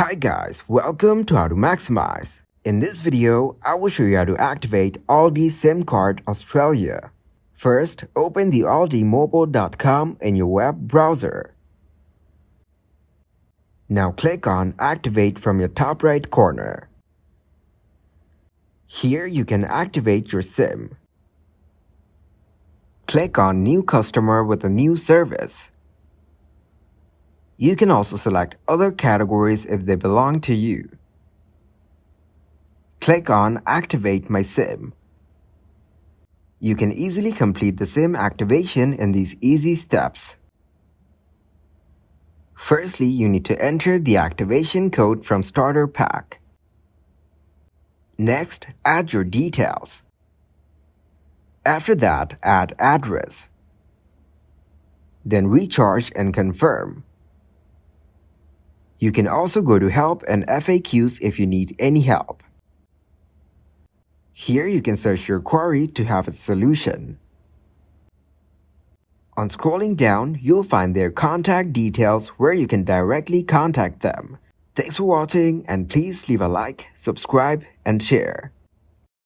Hi guys, welcome to How to Maximize. In this video, I will show you how to activate Aldi SimCard Australia. First, open the aldimobile.com in your web browser. Now click on Activate from your top right corner. Here you can activate your SIM. Click on New Customer with a new service. You can also select other categories if they belong to you. Click on Activate My SIM. You can easily complete the SIM activation in these easy steps. Firstly, you need to enter the activation code from Starter Pack. Next, add your details. After that, add address. Then recharge and confirm. You can also go to Help and FAQs if you need any help. Here you can search your query to have its solution. On scrolling down, you'll find their contact details where you can directly contact them. Thanks for watching and please leave a like, subscribe and share.